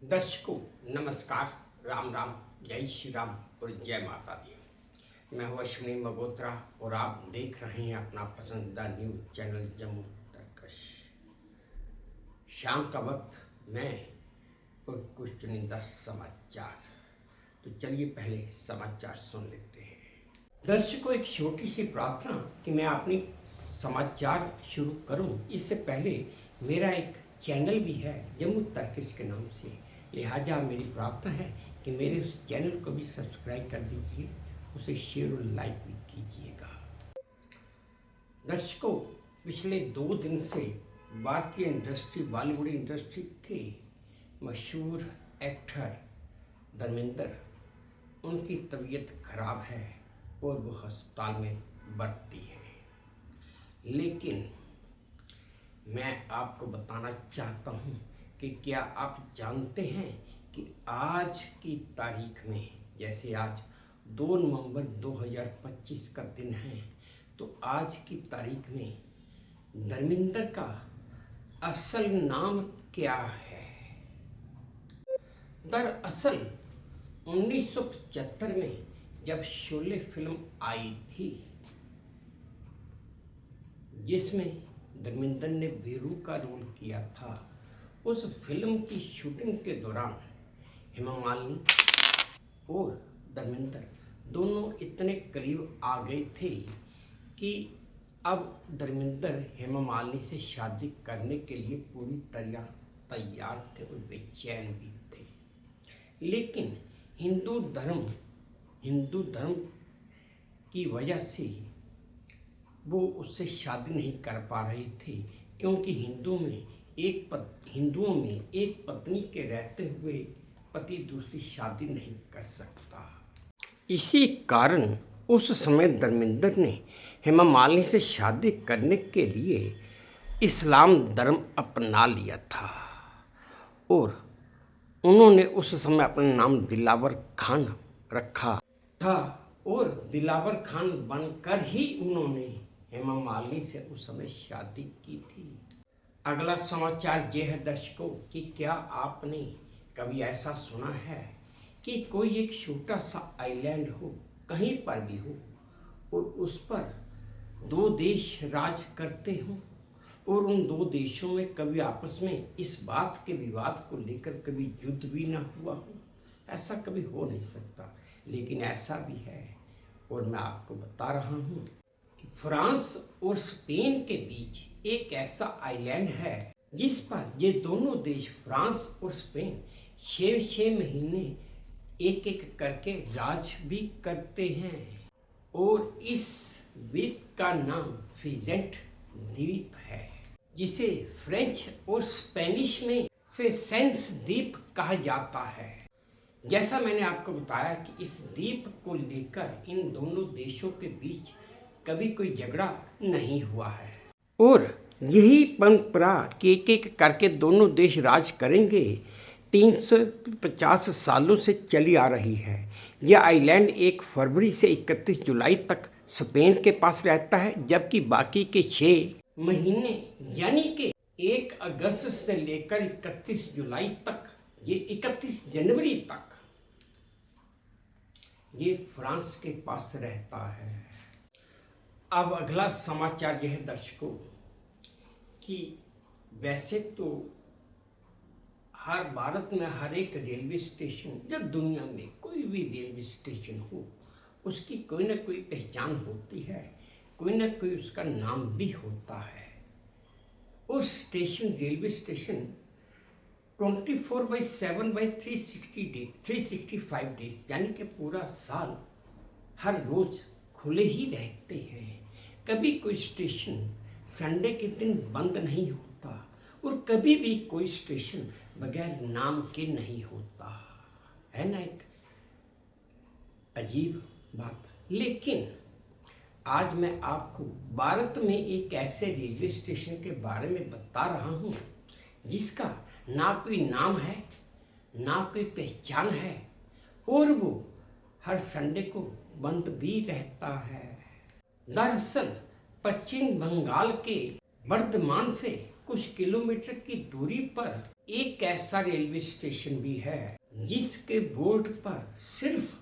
दर्शकों नमस्कार, राम राम, जय श्री राम और जय माता दी। मैं हूँ अश्विनी मगोत्रा और आप देख रहे हैं अपना पसंदीदा न्यूज चैनल जम्मू तरकश। शाम का वक्त मैं और कुछ चुनिंदा समाचार। तो चलिए पहले समाचार सुन लेते हैं। दर्शकों, एक छोटी सी प्रार्थना कि मैं अपनी समाचार शुरू करूं इससे पहले मेरा एक चैनल भी है जम्मू तरकश के नाम से, लिहाजा मेरी प्रार्थना है कि मेरे उस चैनल को भी सब्सक्राइब कर दीजिए, उसे शेयर और लाइक भी कीजिएगा। दर्शकों, पिछले 2 दिन से भारतीय इंडस्ट्री, बॉलीवुड इंडस्ट्री के मशहूर एक्टर धर्मेंद्र, उनकी तबीयत खराब है और वो अस्पताल में भर्ती है। लेकिन मैं आपको बताना चाहता हूँ कि क्या आप जानते हैं कि आज की तारीख में, जैसे आज 2 नवंबर 2025 का दिन है, तो आज की तारीख में धर्मेंद्र का असल नाम क्या है? दरअसल 1975 में जब शोले फिल्म आई थी, जिसमें धर्मेंद्र ने वीरू का रोल किया था, उस फिल्म की शूटिंग के दौरान हेमा मालिनी और धर्मेंद्र दोनों इतने करीब आ गए थे कि अब धर्मेंद्र हेमा मालिनी से शादी करने के लिए पूरी तरह तैयार थे और बेचैन भी थे। लेकिन हिंदू धर्म की वजह से वो उससे शादी नहीं कर पा रहे थे, क्योंकि हिंदुओं में एक पत्नी के रहते हुए पति दूसरी शादी नहीं कर सकता। इसी कारण उस समय धर्मेंद्र ने हेमा मालिनी से शादी करने के लिए इस्लाम धर्म अपना लिया था और उन्होंने उस समय अपना नाम दिलावर खान रखा था और दिलावर खान बनकर ही उन्होंने हेमा मालिनी से उस समय शादी की थी। अगला समाचार यह है दर्शकों कि क्या आपने कभी ऐसा सुना है कि कोई एक छोटा सा आइलैंड हो, कहीं पर भी हो, और उस पर 2 देश राज करते हों और उन 2 देशों में कभी आपस में इस बात के विवाद को लेकर कभी युद्ध भी ना हुआ हो? ऐसा कभी हो नहीं सकता, लेकिन ऐसा भी है और मैं आपको बता रहा हूँ कि फ्रांस और स्पेन के बीच एक ऐसा आइलैंड है जिस पर ये दोनों देश, फ्रांस और स्पेन, 6 महीने एक एक करके राज भी करते हैं और इस द्वीप का नाम फिजेंट द्वीप है, जिसे फ्रेंच और स्पेनिश में फेसेंस द्वीप कहा जाता है। जैसा मैंने आपको बताया कि इस द्वीप को लेकर इन दोनों देशों के बीच कभी कोई झगड़ा नहीं हुआ है और यही परंपरा कि एक एक करके दोनों देश राज करेंगे 350 सालों से चली आ रही है। यह आइलैंड 1 फरवरी से 31 जुलाई तक स्पेन के पास रहता है, जबकि बाकी के 6 महीने यानी कि 1 अगस्त से लेकर 31 जुलाई तक, ये 31 जनवरी तक ये फ्रांस के पास रहता है। अब अगला समाचार यह है दर्शकों कि वैसे तो हर भारत में हर एक रेलवे स्टेशन, जब दुनिया में कोई भी रेलवे स्टेशन हो, उसकी कोई ना कोई पहचान होती है, कोई ना कोई उसका नाम भी होता है। उस स्टेशन, रेलवे स्टेशन 24/7/365 डेज यानी कि पूरा साल हर रोज खुले ही रहते हैं। कभी कोई स्टेशन संडे के दिन बंद नहीं होता और कभी भी कोई स्टेशन बगैर नाम के नहीं होता है ना, एक अजीब बात। लेकिन आज मैं आपको भारत में एक ऐसे रेलवे स्टेशन के बारे में बता रहा हूँ जिसका ना कोई नाम है, ना कोई पहचान है और वो हर संडे को बंद भी रहता है। दरअसल पश्चिम बंगाल के वर्धमान से कुछ किलोमीटर की दूरी पर एक ऐसा रेलवे स्टेशन भी है जिसके बोर्ड पर सिर्फ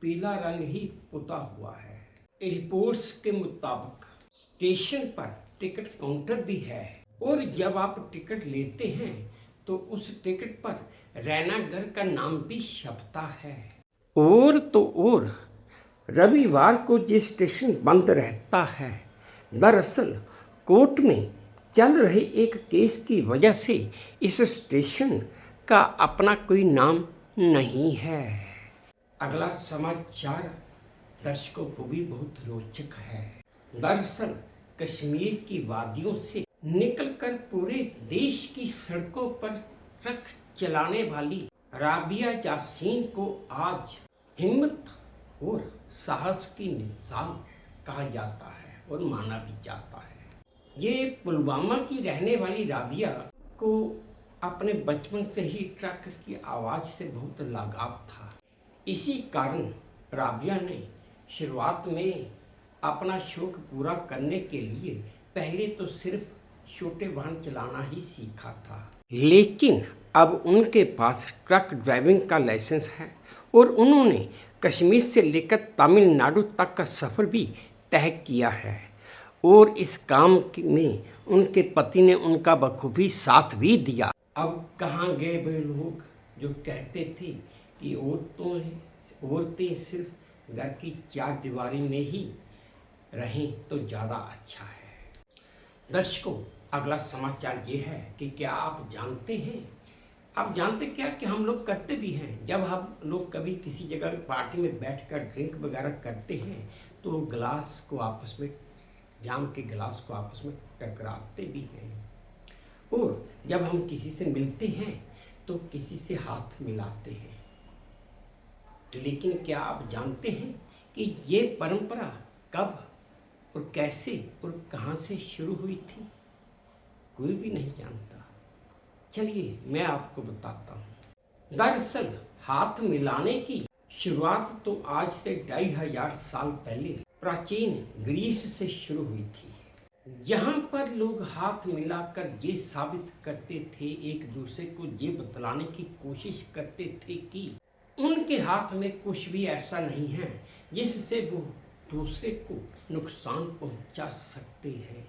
पीला रंग ही पुता हुआ है। रिपोर्ट्स के मुताबिक स्टेशन पर टिकट काउंटर भी है और जब आप टिकट लेते हैं तो उस टिकट पर रैनाघर का नाम भी छपता है। और तो और रविवार को ये स्टेशन बंद रहता है। दरअसल कोर्ट में चल रहे एक केस की वजह से इस स्टेशन का अपना कोई नाम नहीं है। अगला समाचार दर्शकों को भी बहुत रोचक है। दरअसल कश्मीर की वादियों से निकलकर पूरे देश की सड़कों पर ट्रक चलाने वाली राबिया यासीन को आज हिम्मत और साहस की मिसाल कहा जाता है और माना भी जाता है। ये पुलवामा की रहने वाली राबिया को अपने बचपन से ही ट्रक की आवाज़ से बहुत लगाव था। इसी कारण राबिया ने शुरुआत में अपना शौक पूरा करने के लिए पहले तो सिर्फ छोटे वाहन चलाना ही सीखा था, लेकिन अब उनके पास ट्रक ड्राइविंग का लाइसेंस है और उन्होंने कश्मीर से लेकर तमिलनाडु तक का सफ़र भी तय किया है। और इस काम में उनके पति ने उनका बखूबी साथ भी दिया। अब कहाँ गए वे लोग जो कहते थे कि औरतें सिर्फ घर की चार दीवारी में ही रहें तो ज़्यादा अच्छा है। दर्शकों, अगला समाचार ये है कि क्या आप जानते हैं, आप जानते क्या कि हम लोग करते भी हैं, जब हम लोग कभी किसी जगह पार्टी में बैठकर ड्रिंक वगैरह करते हैं तो गिलास को आपस में जाम के गिलास को आपस में टकराते भी हैं। और जब हम किसी से मिलते हैं तो किसी से हाथ मिलाते हैं। लेकिन क्या आप जानते हैं कि ये परंपरा कब और कैसे और कहाँ से शुरू हुई थी? कोई भी नहीं जानता। चलिए मैं आपको बताता हूँ। दरअसल हाथ मिलाने की शुरुआत तो आज से 2500 साल पहले प्राचीन ग्रीस से शुरू हुई थी, जहाँ पर लोग हाथ मिलाकर ये साबित करते थे, एक दूसरे को ये बतलाने की कोशिश करते थे कि उनके हाथ में कुछ भी ऐसा नहीं है जिससे वो दूसरे को नुकसान पहुंचा सकते हैं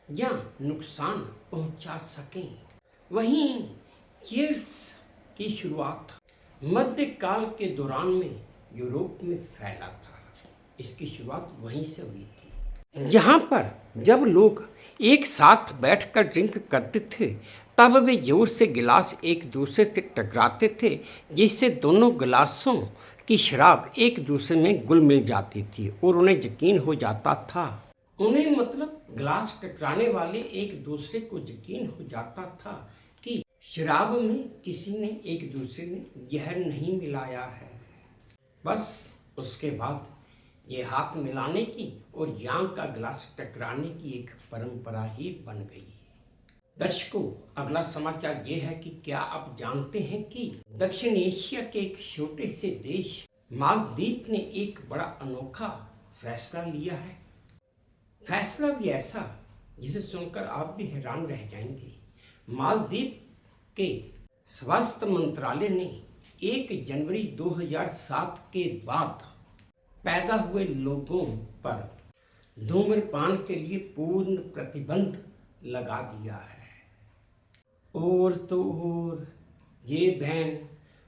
या नुकसान पहुंचा सकें। वहीं चीयर्स की शुरुआत मध्यकाल के दौरान में यूरोप में फैला था। इसकी शुरुआत वहीं से हुई थी, जहाँ पर जब लोग एक साथ बैठकर ड्रिंक करते थे तब वे जोर से गिलास एक दूसरे से टकराते थे, जिससे दोनों गिलासों की शराब एक दूसरे में घुल मिल जाती थी और उन्हें यकीन हो जाता था, उन्हें मतलब गिलास टकराने वाले एक दूसरे को यकीन हो जाता था कि शराब में किसी ने एक दूसरे ने जहर नहीं मिलाया है। बस उसके बाद ये हाथ मिलाने की और याम का गिलास टकराने की एक परंपरा ही बन गई। दर्शकों, अगला समाचार ये है कि क्या आप जानते हैं कि दक्षिण एशिया के एक छोटे से देश मालदीव ने एक बड़ा अनोखा फैसला लिया है। फैसला भी ऐसा जिसे सुनकर आप भी हैरान रह जाएंगे। मालदीव के स्वास्थ्य मंत्रालय ने 1 जनवरी 2007 के बाद पैदा हुए लोगों पर धूम्रपान के लिए पूर्ण प्रतिबंध लगा दिया है। और तो और ये बैन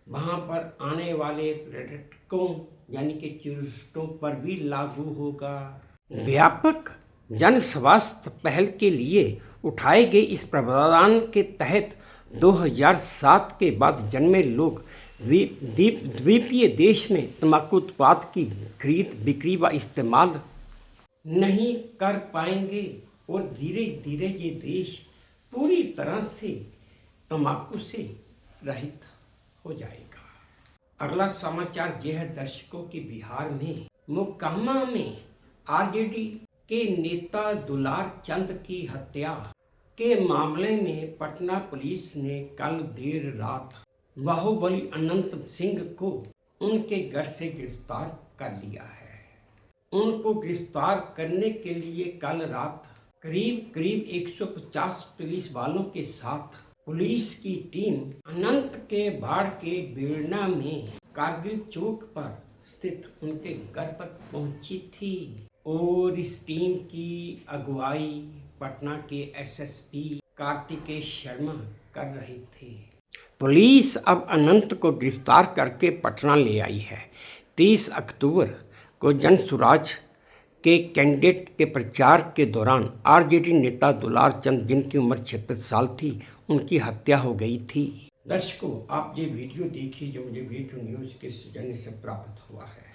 वहाँ पर आने वाले पर्यटकों यानी कि टूरिस्टों पर भी लागू होगा। व्यापक जन स्वास्थ्य पहल के लिए उठाए गए इस प्रावधान के तहत 2007 के बाद जन्मे लोग द्वीपीय देश में तंबाकू उत्पाद की खरीद, बिक्री व इस्तेमाल नहीं कर पाएंगे और धीरे धीरे ये देश पूरी तरह से तंबाकू से रहित हो जाएगा। अगला समाचार यह है दर्शकों कि बिहार में मोकामा में आरजेडी के नेता दुलार चंद की हत्या के मामले में पटना पुलिस ने कल देर रात बाहुबली अनंत सिंह को उनके घर से गिरफ्तार कर लिया है। उनको गिरफ्तार करने के लिए कल रात करीब करीब 150 पुलिस वालों के साथ पुलिस की टीम अनंत के बाढ़ के बेड़ना में कारगिल चौक पर स्थित उनके घर पर पहुंची थी और इस टीम की अगुवाई पटना के एसएसपी कार्तिकेय शर्मा कर रहे थे। पुलिस अब अनंत को गिरफ्तार करके पटना ले आई है। 30 अक्टूबर को जन स्वराज के कैंडिडेट के प्रचार के दौरान आरजेडी नेता दुलार चंद, जिनकी उम्र 36 साल थी, उनकी हत्या हो गई थी। दर्शकों, आप ये वीडियो देखिए जो मुझे वीटू न्यूज़ के सौजन्य से प्राप्त हुआ है।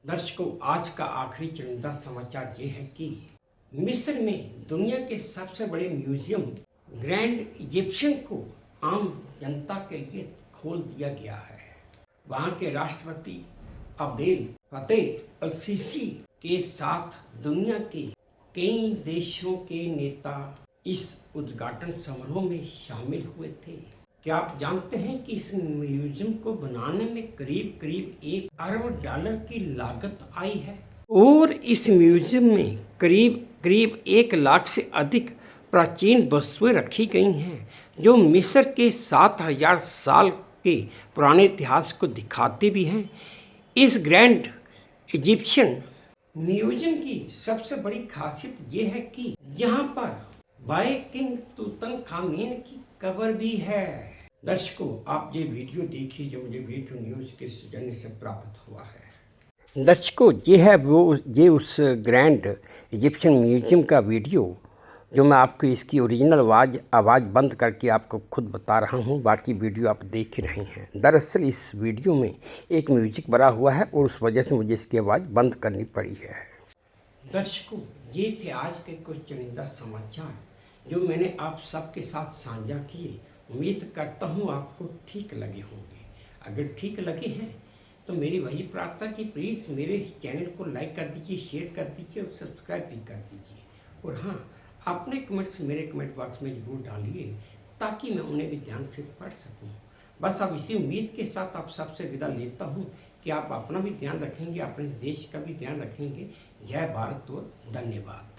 दर्शकों, आज का आखिरी चुनिंदा समाचार ये है कि मिस्र में दुनिया के सबसे बड़े म्यूजियम ग्रैंड इजिप्शियन को आम जनता के लिए खोल दिया गया है। वहाँ के राष्ट्रपति अब्देल फतेह अल सीसी के साथ दुनिया के कई देशों के नेता इस उद्घाटन समारोह में शामिल हुए थे। क्या आप जानते हैं कि इस म्यूजियम को बनाने में करीब करीब $1 अरब की लागत आई है और इस म्यूजियम में करीब करीब 1 लाख से अधिक प्राचीन वस्तुएं रखी गई हैं, जो मिस्र के 7000 साल के पुराने इतिहास को दिखाती भी हैं। इस ग्रैंड इजिप्शियन म्यूजियम की सबसे बड़ी खासियत ये है कि यहाँ पर बाय किंग तुतनखामेन की कब्र भी है। दर्शकों, आप ये वीडियो देखिए जो मुझे वीटू न्यूज़ के सौजन्य से प्राप्त हुआ है। दर्शकों, ये उस ग्रैंड इजिप्शियन म्यूजियम का वीडियो जो मैं आपको इसकी ओरिजिनल आवाज़ बंद करके आपको खुद बता रहा हूँ, बाकी वीडियो आप देख ही रहे हैं। दरअसल इस वीडियो में एक म्यूजिक बना हुआ है और उस वजह से मुझे इसकी आवाज़ बंद करनी पड़ी है। दर्शकों, ये थे आज के कुछ चुनिंदा समाचार जो मैंने आप सबके साथ साझा किए। उम्मीद करता हूँ आपको ठीक लगे होंगे। अगर ठीक लगे हैं तो मेरी वही प्रार्थना कि प्लीज़ मेरे इस चैनल को लाइक कर दीजिए, शेयर कर दीजिए और सब्सक्राइब भी कर दीजिए। और हाँ, अपने कमेंट्स मेरे कमेंट बॉक्स में ज़रूर डालिए ताकि मैं उन्हें भी ध्यान से पढ़ सकूँ। बस अब इसी उम्मीद के साथ आप सबसे विदा लेता हूँ कि आप अपना भी ध्यान रखेंगे, अपने देश का भी ध्यान रखेंगे। जय भारत और धन्यवाद।